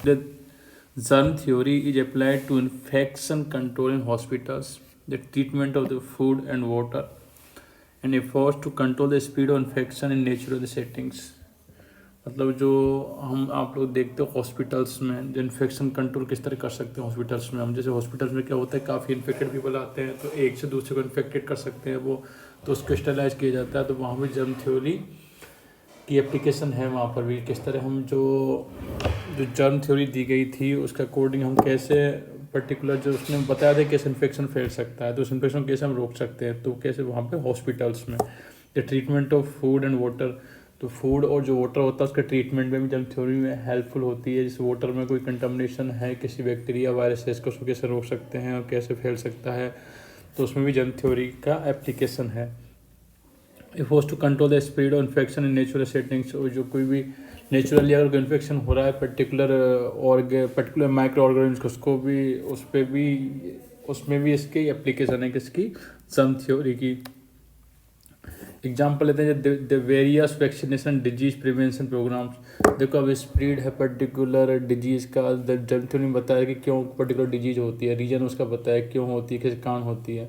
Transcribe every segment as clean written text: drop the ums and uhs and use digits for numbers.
The germ theory is applied to infection control in hospitals, the treatment of the food and water, and efforts to control the spread of infection in natural settings. मतलब जो हम आप लोग देखते हो hospitals में जो infection control किस तरह कर सकते हैं हॉस्पिटल्स में हम, जैसे हॉस्पिटल्स में क्या होता है काफ़ी इन्फेक्टेड पीपल आते हैं तो एक से दूसरे को इन्फेक्टेड कर सकते हैं वो, तो उसको स्टेलाइज किया जाता है। तो वहाँ भी जर्म थ्योरी की एप्लीकेशन है वहाँ पर भी, किस तरह हम जो जो जर्म थ्योरी दी गई थी उसके अकॉर्डिंग हम कैसे पर्टिकुलर जो उसने बताया था कैसे इन्फेक्शन फैल सकता है तो उस इन्फेक्शन को कैसे हम रोक सकते हैं, तो कैसे वहाँ पे हॉस्पिटल्स में the treatment of food and water, तो फूड और जो वाटर होता है उसका ट्रीटमेंट में भी जर्म थ्योरी में हेल्पफुल होती है। जैसे वाटर में कोई कंटामिनेशन है किसी बैक्टीरिया वायरस है, इसको उसको कैसे रोक सकते हैं और कैसे फैल सकता है, तो उसमें भी जर्म थ्योरी का एप्लीकेशन है। If was to control the spread of infection in natural settings, और जो कोई भी नेचुरली अगर इन्फेक्शन हो रहा है पर्टिकुलर माइक्रो ऑर्गेनिज्म उसको भी उस पर भी उसमें भी इसकी एप्लीकेशन है किसकी, जर्म थ्योरी की। एग्जाम्पल लेते हैं the various vaccination disease prevention programmes. देखो अब स्प्रेड है पर्टिकुलर डिजीज़ का, जर्म थ्योरी में बताया कि क्यों पर्टिकुलर डिजीज होती है, रीजन उसका बताया क्यों होती है, किस कारण होती है,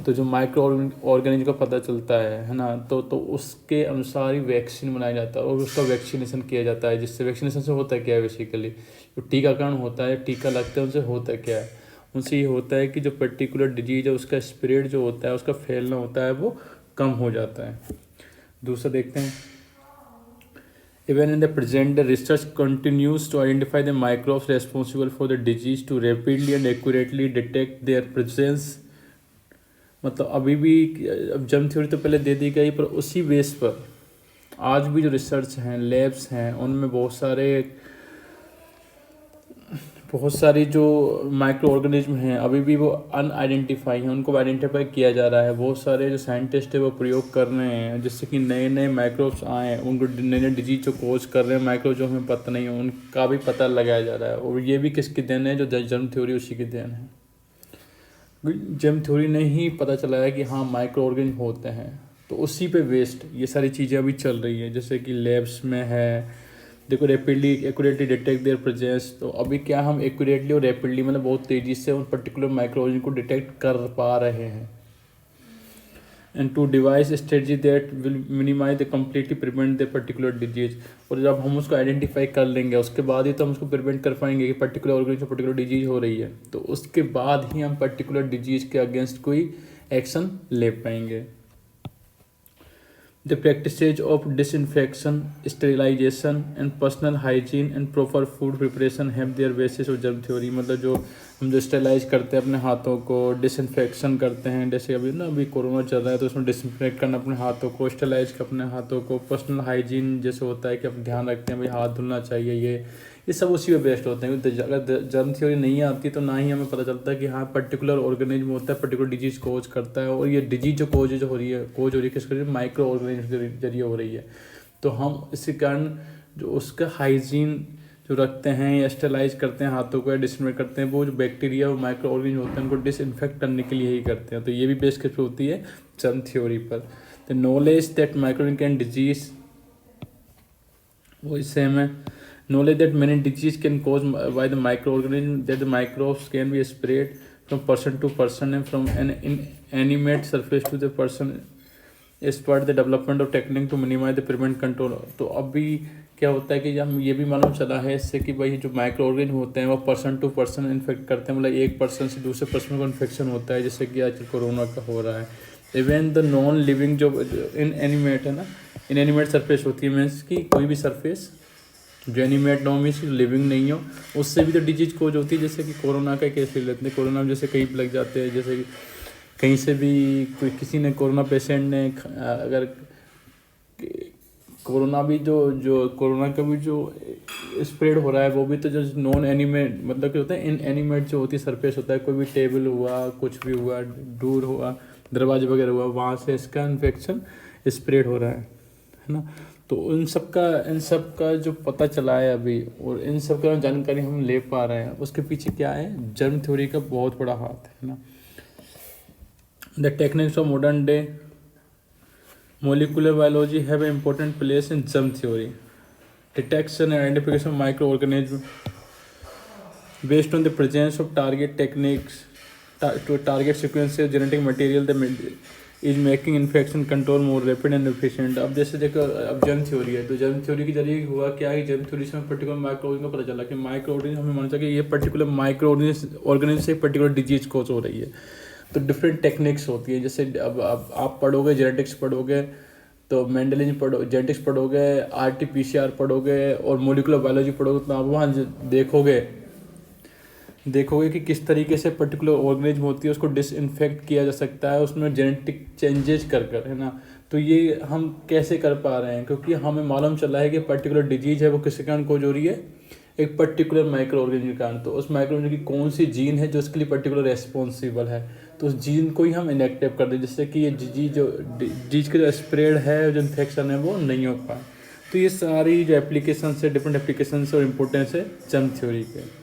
तो जो माइक्रो ऑर्गेनिज्म का पता चलता है ना, तो उसके अनुसार ही वैक्सीन बनाया जाता है और उसका वैक्सीनेशन किया जाता है। जिससे वैक्सीनेशन से होता है क्या है, बेसिकली जो टीकाकरण होता है, टीका लगता है, उनसे होता क्या है, उनसे ये होता है कि जो पर्टिकुलर डिजीज है उसका स्प्रेड जो होता है उसका फैलना होता है वो कम हो जाता है। दूसरा देखते हैं, even in the present the research continues to identify the microbes responsible for the disease to rapidly and accurately detect their presence. मतलब अभी भी अब जर्म थ्योरी तो पहले दे दी गई पर उसी बेस पर आज भी जो रिसर्च हैं लैब्स हैं उनमें बहुत सारी जो माइक्रो ऑर्गेनिज्म हैं अभी भी वो अनआइडेंटिफाई हैं, उनको आइडेंटिफाई किया जा रहा है। बहुत सारे जो साइंटिस्ट है वो प्रयोग कर रहे हैं जिससे कि नए नए माइक्रोब्स आए, उनको नए नए डिजीज जो खोज कर रहे हैं माइक्रो जो हमें पता नहीं है उनका भी पता लगाया जा रहा है। और ये भी किसकी देन है, जो जर्म थ्योरी उसी की देन है। जर्म थ्योरी ने ही पता चला है कि हाँ माइक्रो ऑर्गेनिज्म होते हैं, तो उसी पे बेस्ड ये सारी चीज़ें अभी चल रही हैं। जैसे कि लैब्स में है, देखो rapidly accurately detect their presence, तो अभी क्या हम एक्यूरेटली और रैपिडली मतलब बहुत तेज़ी से उन पर्टिकुलर माइक्रो ऑर्गेनिज्म को डिटेक्ट कर पा रहे हैं। And to devise strategy that will minimise the completely prevent the particular disease. और जब हम उसको आइडेंटिफाई कर लेंगे उसके बाद ही तो हम उसको प्रिवेंट कर पाएंगे कि पर्टिकुलर ऑर्गेनिज्म पर्टिकुलर डिजीज हो रही है, तो उसके बाद ही हम पर्टिकुलर डिजीज के अगेंस्ट कोई एक्शन ले पाएंगे। The practices of disinfection, sterilization and personal hygiene and proper food preparation have their basis of germ theory। मतलब जो हम जो स्टेलाइज करते हैं अपने हाथों को, डिसइंफेक्शन करते हैं, जैसे अभी ना अभी कोरोना चल रहा है तो उसमें डिसइंफेक्ट करना अपने हाथों को, स्टेलाइज कर अपने हाथों को, पर्सनल हाइजीन जैसे होता है कि आप ध्यान रखते हैं भाई हाथ धुलना चाहिए, ये सब उसी में बेस्ट होते हैं। अगर जर्म थ्योरी नहीं आती तो ना ही हमें पता चलता कि हाँ पर्टिकुलर ऑर्गेनिज्म होता है पर्टिकुलर डिजीज कोज करता है, और ये डिजीज जो कोज हो रही है किस माइक्रो ऑर्गेनिज्म के जरिए हो रही है। तो हम इसी कारण जो उसका हाइजीन जो रखते हैं या स्टेलाइज करते हैं हाथों को या डिसइंफेक्ट करते हैं, वो जो बैक्टीरिया और माइक्रो ऑर्गेनिज्म होते हैं उनको डिसइंफेक्ट करने के लिए ही करते हैं। तो ये भी बेस किस पे होती है, जर्म थ्योरी पर। The knowledge that micro can disease, वो सेम है। Knowledge that many diseases can caused by the microorganism, that the microbes can be spread from person to person and from an inanimate surface to the person is part the development of technique to minimize the prevent control। तो अभी क्या होता है कि हम ये भी मालूम चला है इससे कि भाई जो माइक्रो ऑर्गेनिज्म होते हैं वो पर्सन टू पर्सन इन्फेक्ट करते हैं, मतलब एक पर्सन से दूसरे पर्सन को इन्फेक्शन होता है, जैसे कि आजकल कोरोना का हो रहा है। इवन द नॉन लिविंग जो इनएनिमेट है ना, इनएनिमेट सरफेस होती है, मीन्स कि कोई भी सरफेस जो एनिमेट ना हो मीन्स लिविंग नहीं हो, उससे भी तो डिजीज कोज होती है। जैसे कि कोरोना का केस ले लेते हैं, कोरोना में जैसे कहीं लग जाते हैं, जैसे कि कहीं से भी कोई किसी ने कोरोना पेशेंट ने अगर कोरोना भी जो कोरोना का भी जो स्प्रेड हो रहा है वो भी तो जो नॉन एनिमेट मतलब क्या होता है, इन एनिमेट जो होती है सरफेस होता है, कोई भी टेबल हुआ कुछ भी हुआ डोर हुआ दरवाजे वगैरह हुआ, वहाँ से इसका इन्फेक्शन स्प्रेड हो रहा है ना। तो इन सब का जो पता चला है अभी और इन सब का जानकारी हम ले पा रहे हैं, उसके पीछे क्या है, जर्म थ्योरी का बहुत बड़ा हाथ है ना। The techniques of modern day molecular biology have an important place in germ theory, detection and identification of microorganisms based on the presence of target techniques to target sequences genetic material is making infection control more rapid and efficient. अब जैसे देखो, अब germ theory है, तो germ theory के जरिए हुआ क्या है, जर्म थ्योरी से हमें पर्टिकुलर माइक्रो ऑर्गेनिज्म का पता चला कि माइक्रो ऑर्गेनिज्म हमें मालूम था कि ये पर्टिकुलर माइक्रो ऑर्गेनिज्म से पर्टिकुलर डिजीज कॉज हो रही है। तो डिफरेंट टेक्निक्स होती है, जैसे अब आप पढ़ोगे जेनेटिक्स पढ़ोगे तो मेंडलिन पढ़ो, जेनेटिक्स पढ़ोगे, RT-PCR पढ़ोगे और मोलिकुलर बायोलॉजी पढ़ोगे, तो आप वहाँ देखोगे कि किस तरीके से पर्टिकुलर ऑर्गेनिज्म होती है उसको डिसइंफेक्ट किया जा सकता है उसमें जेनेटिक चेंजेस कर, है ना। तो ये हम कैसे कर पा रहे हैं, क्योंकि हमें मालूम चला है कि पर्टिकुलर डिजीज है वो किसके कारण कोज हो रही है, एक पर्टिकुलर माइक्रो ऑर्गेनिज्म के कारण। तो उस माइक्रो ऑर्गेनिज्म की कौन सी जीन है जो उसके लिए पर्टिकुलर रेस्पॉन्सिबल है, तो उस जीन को ही हम इनएक्टिव कर दें, जिससे कि ये डिजीज का जो स्प्रेड है, जो इन्फेक्शन है, वो नहीं हो पाए। तो ये सारी जो एप्लीकेशन है, डिफरेंट एप्लीकेशन और इम्पोर्टेंस है जर्म थ्योरी के।